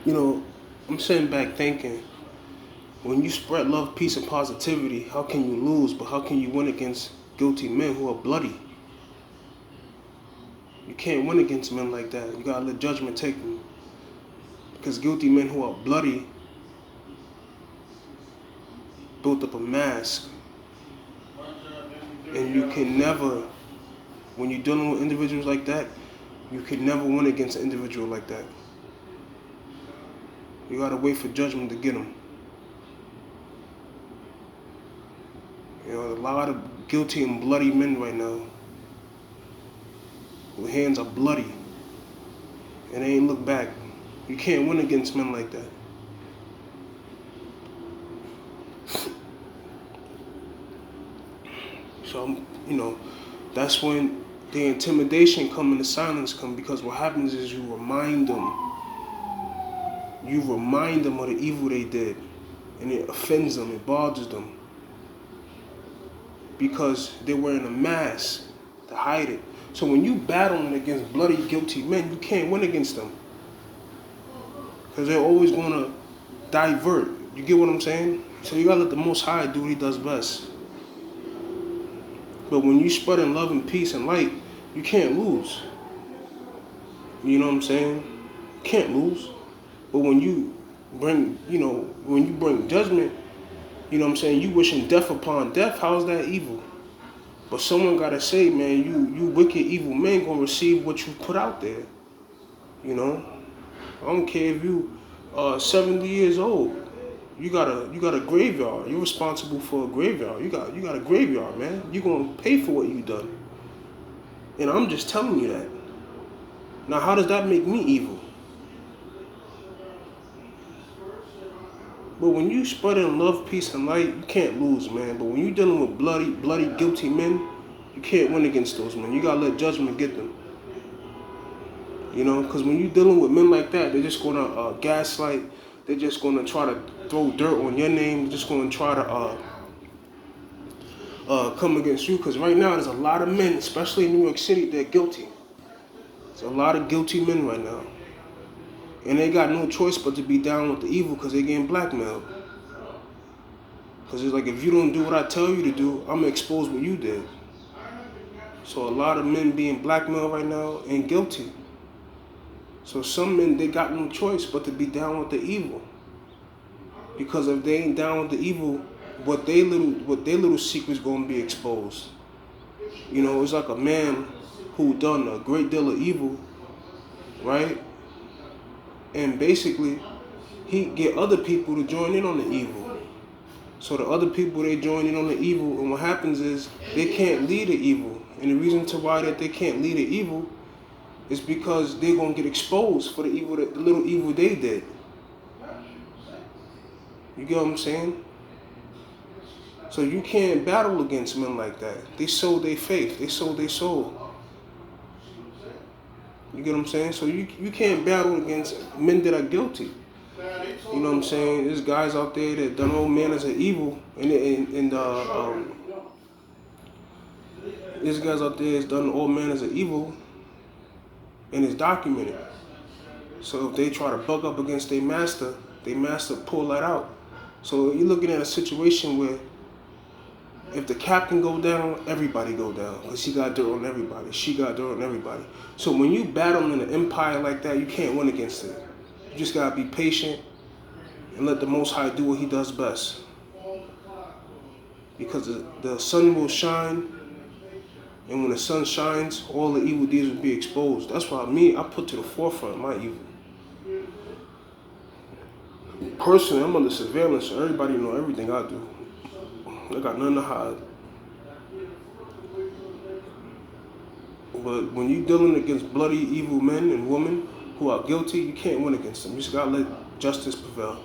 You know, I'm sitting back thinking, when you spread love, peace, and positivity, how can you lose? But how can you win against guilty men who are bloody? You can't win against men like that. You gotta let judgment take them. Because guilty men who are bloody built up a mask. And you can never, when you're dealing with individuals like that, you can never win against an individual like that. You gotta wait for judgment to get them. You know, a lot of guilty and bloody men right now. Their hands are bloody. And they ain't look back. You can't win against men like that. So, that's when the intimidation come and the silence come, because what happens is you remind them. You remind them of the evil they did. And it offends them, it bothers them. Because they're wearing a mask to hide it. So when you battling against bloody, guilty men, you can't win against them. Because they're always going to divert. You get what I'm saying? So you got to let the Most High do what He does best. But when you spread in love and peace and light, you can't lose. You know what I'm saying? You can't lose. But when you bring, when you bring judgment, you know what I'm saying, you wishing death upon death, how is that evil? But someone got to say, man, you wicked, evil men going to receive what you put out there. You know? I don't care if you 70 years old. You got a graveyard. You're responsible for a graveyard. You got a graveyard, man. You're going to pay for what you done. And I'm just telling you that. Now, how does that make me evil? But when you spread in love, peace, and light, you can't lose, man. But when you're dealing with bloody, guilty men, you can't win against those men. You got to let judgment get them. You know, because when you're dealing with men like that, they're just going to gaslight. They're just going to try to throw dirt on your name. They're just going to try to come against you. Because right now, there's a lot of men, especially in New York City, they're guilty. There's a lot of guilty men right now. And they got no choice but to be down with the evil because they're getting blackmailed. Because it's like, if you don't do what I tell you to do, I'm going to expose what you did. So a lot of men being blackmailed right now and guilty. So some men, they got no choice but to be down with the evil. Because if they ain't down with the evil, what their little secret's going to be exposed. You know, it's like a man who done a great deal of evil, right? And basically, he get other people to join in on the evil. So the other people, they join in on the evil, and what happens is they can't lead the evil. And the reason to why that they can't lead the evil is because they're gonna get exposed for the evil, the little evil they did. You get what I'm saying? So you can't battle against men like that. They sold their faith. They sold their soul. You get what I'm saying? So you can't battle against men that are guilty. You know what I'm saying? There's guys out there that done all manners of evil, and there's guys out there that's done all manners of evil, and it's documented. So if they try to bug up against their master pull that out. So you're looking at a situation where if the captain go down, everybody go down. Because he got dirt on everybody. She got dirt on everybody. So when you battle in an empire like that, you can't win against it. You just got to be patient and let the Most High do what He does best. Because the sun will shine, and when the sun shines, all the evil deeds will be exposed. That's why I put to the forefront my evil. Personally, I'm under surveillance, so everybody know everything I do. I got nothing to hide. But when you're dealing against bloody, evil men and women who are guilty, you can't win against them. You just gotta let justice prevail.